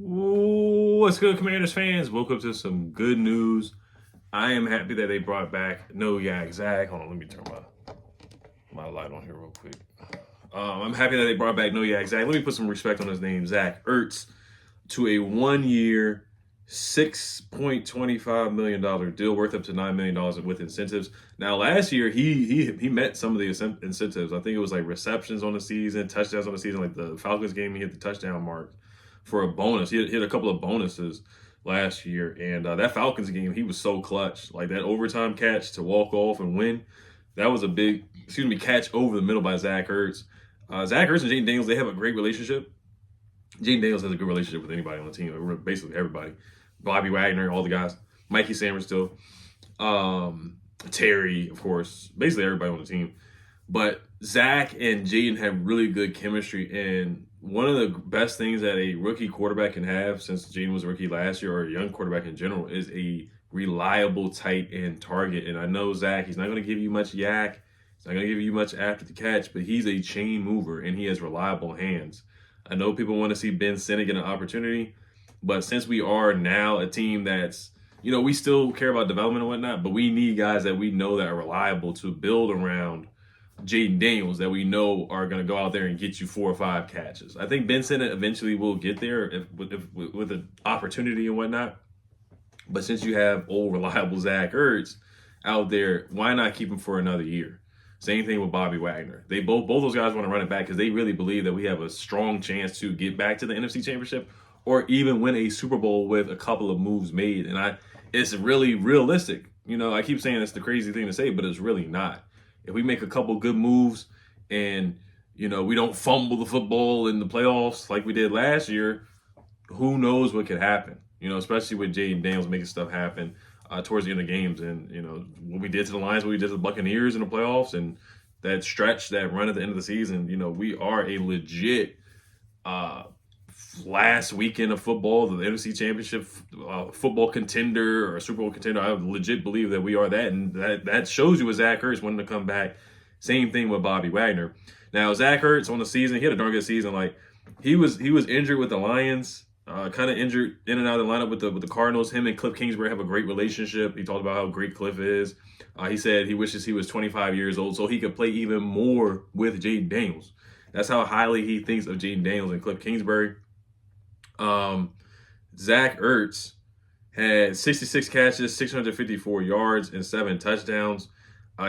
Ooh, what's good, Commanders fans? Woke up to some good news. I am happy that they brought back No Yak Zach. Hold on, let me turn my light on here real quick. I'm happy that they brought back No Yak Zach. Let me put some respect on his name, Zach Ertz, to a 1 year, $6.25 million deal worth up to $9 million with incentives. Now, last year he met some of the incentives. I think it was like receptions on the season, touchdowns on the season. Like the Falcons game, he hit the touchdown mark for a bonus. He hit a couple of bonuses last year, and that Falcons game, he was so clutch. Like that overtime catch to walk off and win. That was a big, catch over the middle by Zach Ertz. Zach Ertz and Jaden Daniels, they have a great relationship. Jaden Daniels has a good relationship with anybody on the team, basically everybody. Bobby Wagner, all the guys. Mikey Sanders still. Terry, of course. Basically everybody on the team. But Zach and Jaden have really good chemistry. And one of the best things that a rookie quarterback can have, since Jaden was a rookie last year, or a young quarterback in general, is a reliable tight end target. And I know Zach, he's not going to give you much yak. He's not going to give you much after the catch, but he's a chain mover and he has reliable hands. I know people want to see Ben Sinnott get an opportunity, but since we are now a team that's, we still care about development and whatnot, but we need guys that we know that are reliable to build around Jaden Daniels that we know are going to go out there and get you 4 or 5 catches. I think Ben Sinnott eventually will get there with an opportunity and whatnot. But since you have old reliable Zach Ertz out there, why not keep him for another year? Same thing with Bobby Wagner. They both those guys want to run it back because they really believe that we have a strong chance to get back to the NFC Championship or even win a Super Bowl with a couple of moves made. And it's really realistic. I keep saying it's the crazy thing to say, but it's really not. If we make a couple good moves and, we don't fumble the football in the playoffs like we did last year, who knows what could happen, especially with Jaden Daniels making stuff happen towards the end of games. And, what we did to the Lions, what we did to the Buccaneers in the playoffs, and that stretch, that run at the end of the season, we are a legit last weekend of football, the NFC Championship football contender or Super Bowl contender. I legit believe that we are that, and that shows you with Zach Ertz wanting to come back. Same thing with Bobby Wagner. Now Zach Ertz on the season, he had a darn good season. Like he was injured with the Lions, kind of injured in and out of the lineup with the Cardinals. Him and Cliff Kingsbury have a great relationship. He talked about how great Cliff is. He said he wishes he was 25 years old so he could play even more with Jaden Daniels. That's how highly he thinks of Jaden Daniels and Cliff Kingsbury. Zach Ertz had 66 catches, 654 yards, and 7 touchdowns.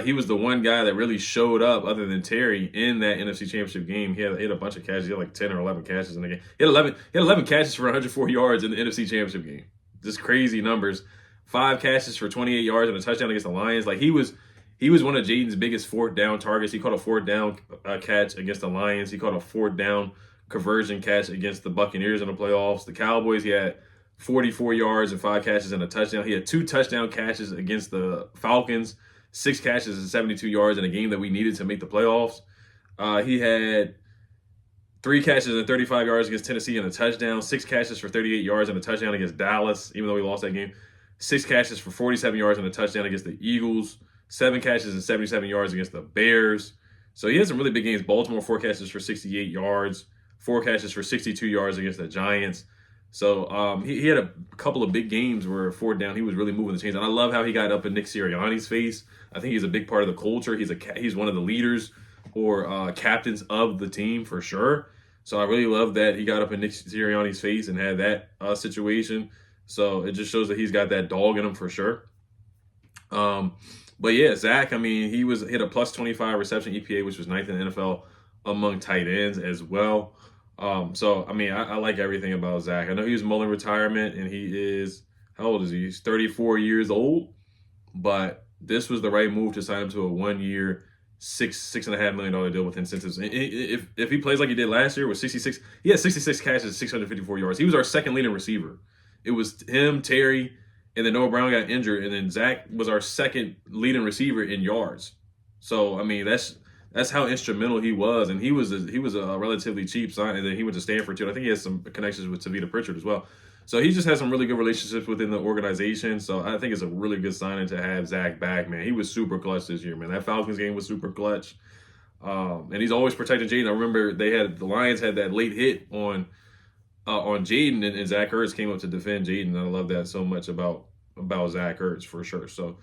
He was the one guy that really showed up, other than Terry, in that NFC Championship game. He had a bunch of catches. He had like 10 or 11 catches in the game. He had 11 catches for 104 yards in the NFC Championship game. Just crazy numbers. 5 catches for 28 yards and a touchdown against the Lions. Like he was one of Jaden's biggest 4th down targets. He caught a 4th down catch against the Lions. He caught a 4th down conversion catch against the Buccaneers in the playoffs. The Cowboys, he had 44 yards and 5 catches and a touchdown. He had 2 touchdown catches against the Falcons, 6 catches and 72 yards in a game that we needed to make the playoffs. He had 3 catches and 35 yards against Tennessee and a touchdown, 6 catches for 38 yards and a touchdown against Dallas, even though we lost that game. 6 catches for 47 yards and a touchdown against the Eagles, 7 catches and 77 yards against the Bears. So he had some really big games. Baltimore, 4 catches for 68 yards, 4 catches for 62 yards against the Giants. So he had a couple of big games where 4th down, he was really moving the chains. And I love how he got up in Nick Sirianni's face. I think he's a big part of the culture. He's one of the leaders or captains of the team for sure. So I really love that he got up in Nick Sirianni's face and had that situation. So it just shows that he's got that dog in him for sure. But yeah, Zach, he hit a plus 25 reception EPA, which was 9th in the NFL among tight ends as well. I like everything about Zach. I know he was mulling retirement, and he is, how old is he? He's 34 years old, but this was the right move to sign him to a 1 year, $6.5 million deal with incentives. If he plays like he did last year with 66, he had 66 catches, 654 yards. He was our second leading receiver. It was him, Terry, and then Noah Brown got injured, and then Zach was our second leading receiver in yards. So that's how instrumental he was, and he was a relatively cheap sign, and then he went to Stanford too. I think he has some connections with Tavita Pritchard as well. So he just has some really good relationships within the organization. So I think it's a really good signing to have Zach back, man. He was super clutch this year, man. That Falcons game was super clutch, and he's always protecting Jaden. I remember the Lions had that late hit on on Jaden, and Zach Ertz came up to defend Jaden. I love that so much about Zach Ertz for sure. So,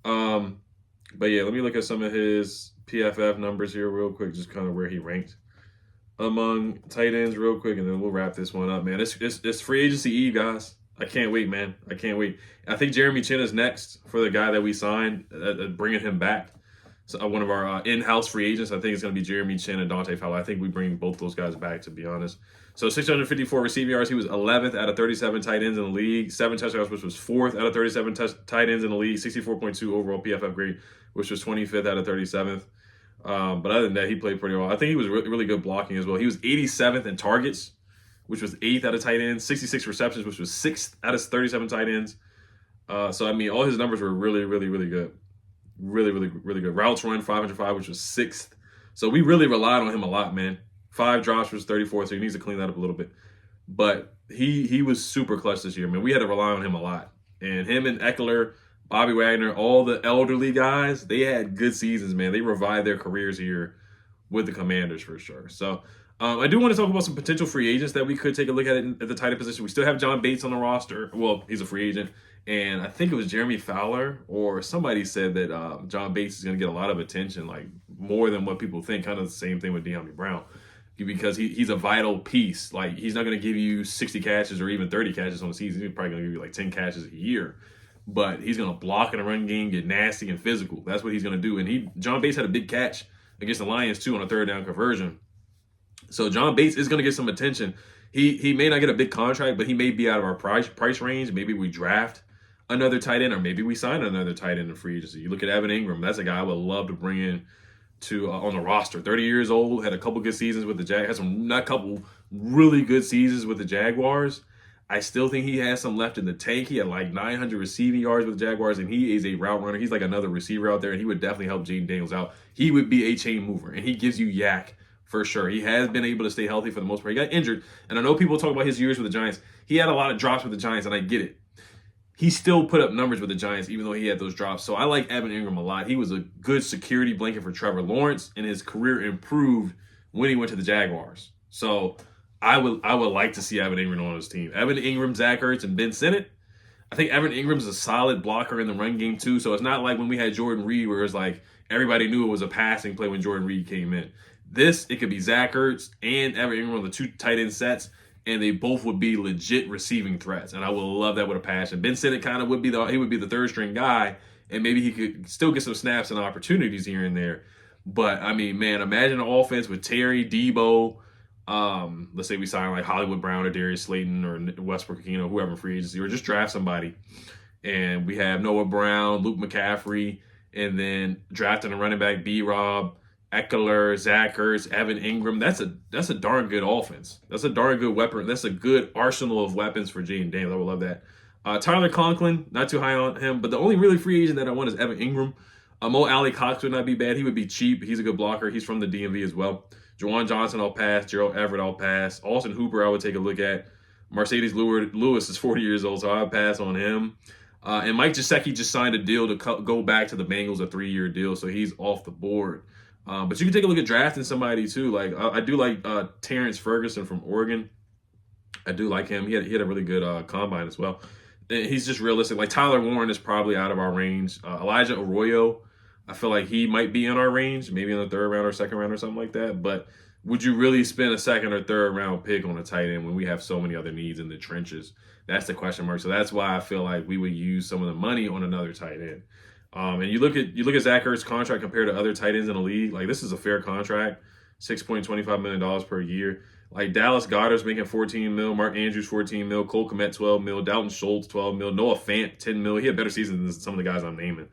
but yeah, let me look at some of his PFF numbers here real quick, just kind of where he ranked among tight ends real quick, and then we'll wrap this one up, man. It's free agency eve, guys. I can't wait, man. I can't wait. I think Jeremy Chin is next for the guy that we signed, bringing him back. So one of our in-house free agents, I think it's going to be Jeremy Chin and Dante Fowler. I think we bring both those guys back, to be honest. So 654 receiving yards. He was 11th out of 37 tight ends in the league. 7 touchdowns, which was 4th out of 37 tight ends in the league. 64.2 overall PFF grade, which was 25th out of 37th. But other than that, he played pretty well. I think he was really good blocking as well. He was 87th in targets, which was 8th out of tight ends. 66 receptions, which was 6th out of 37 tight ends. So, I mean, all his numbers were really good. Really good. Routes run, 505, which was 6th. So we really relied on him a lot, man. 5 drops was 34, so he needs to clean that up a little bit. But he was super clutch this year, man. We had to rely on him a lot. And him and Eckler, Bobby Wagner, all the elderly guys, they had good seasons, man. They revived their careers here with the Commanders for sure. So I do want to talk about some potential free agents that we could take a look at the tight end position. We still have John Bates on the roster. Well, he's a free agent. And I think it was Jeremy Fowler or somebody said that John Bates is going to get a lot of attention, like more than what people think. Kind of the same thing with De'Ami Brown, because he's a vital piece. Like, he's not going to give you 60 catches or even 30 catches on the season. He's probably going to give you like 10 catches a year. But he's going to block in the run game, get nasty and physical. That's what he's going to do. And John Bates had a big catch against the Lions, too, on a 3rd down conversion. So John Bates is going to get some attention. He may not get a big contract, but he may be out of our price range. Maybe we draft another tight end, or maybe we sign another tight end in free agency. You look at Evan Ingram. That's a guy I would love to bring in to on the roster. 30 years old, had a couple good seasons with the Jaguars. Not a couple really good seasons with the Jaguars. I still think he has some left in the tank. He had like 900 receiving yards with the Jaguars, and he is a route runner. He's like another receiver out there, and he would definitely help Jaden Daniels out. He would be a chain mover, and he gives you yak for sure. He has been able to stay healthy for the most part. He got injured, and I know people talk about his years with the Giants. He had a lot of drops with the Giants, and I get it. He still put up numbers with the Giants, even though he had those drops. So I like Evan Ingram a lot. He was a good security blanket for Trevor Lawrence, and his career improved when he went to the Jaguars. So I would like to see Evan Ingram on his team. Evan Ingram, Zach Ertz, and Ben Sinnott. I think Evan Ingram's a solid blocker in the run game too. So it's not like when we had Jordan Reed, where it's like everybody knew it was a passing play when Jordan Reed came in. It could be Zach Ertz and Evan Ingram on the 2 tight end sets, and they both would be legit receiving threats. And I would love that with a passion. Ben Sinnott kind of would be the 3rd string guy, and maybe he could still get some snaps and opportunities here and there. But I mean, man, imagine an offense with Terry, Debo. Let's say we sign like Hollywood Brown or Darius Slayton or Westbrook, whoever free agency, or just draft somebody. And we have Noah Brown, Luke McCaffrey, and then drafting a running back, B-Rob, Eckler, Zach Ertz, Evan Ingram. That's a darn good offense. That's a darn good weapon. That's a good arsenal of weapons for Jaden Daniels. I would love that. Tyler Conklin, not too high on him, but the only really free agent that I want is Evan Ingram. Mo Alley Cox would not be bad. He would be cheap. He's a good blocker. He's from the DMV as well. Juwan Johnson, I'll pass. Gerald Everett, I'll pass. Austin Hooper, I would take a look at. Mercedes Lewis is 40 years old, so I'll pass on him. And Mike Gesicki just signed a deal to go back to the Bengals, a 3-year deal, so he's off the board. But you can take a look at drafting somebody too. Like I do like Terrence Ferguson from Oregon. I do like him. He had a really good combine as well. And he's just realistic. Like Tyler Warren is probably out of our range. Elijah Arroyo, I feel like he might be in our range, maybe in the 3rd round or 2nd round or something like that. But would you really spend a 2nd or 3rd round pick on a tight end when we have so many other needs in the trenches? That's the question mark. So that's why I feel like we would use some of the money on another tight end. And you look at Zach Ertz's contract compared to other tight ends in the league. Like, this is a fair contract, $6.25 million per year. Like, Dallas Goedert's making $14 million, Mark Andrews $14 million, Cole Kmet $12 million, Dalton Schultz $12 million, Noah Fant $10 million. He had a better season than some of the guys I'm naming.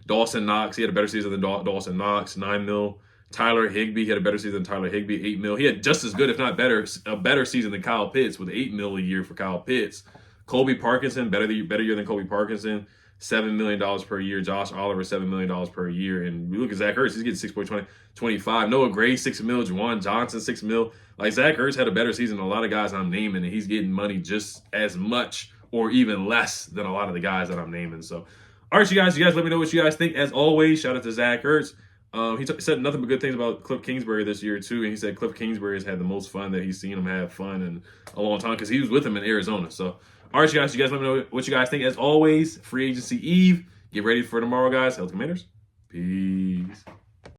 Dawson Knox, he had a better season than Dawson Knox, $9 million. Tyler Higbee, he had a better season than Tyler Higbee, $8 million. He had just as good, if not better, a better season than Kyle Pitts with $8 million a year for Kyle Pitts. Colby Parkinson, better year than Colby Parkinson. $7 million per year. Josh Oliver, $7 million per year. And we look at Zach Ertz, he's getting 6.25. Noah Gray, $6 million. Juwan Johnson, $6 million. Like, Zach Ertz had a better season than a lot of guys I'm naming, and he's getting money just as much or even less than a lot of the guys that I'm naming. So, all right, you guys let me know what you guys think. As always, shout out to Zach Ertz. Said nothing but good things about Cliff Kingsbury this year too, and he said Cliff Kingsbury has had the most fun that he's seen him have fun in a long time because he was with him in Arizona. So, all right, you guys let me know what you guys think. As always, free agency eve. Get ready for tomorrow, guys. Health Commanders. Peace.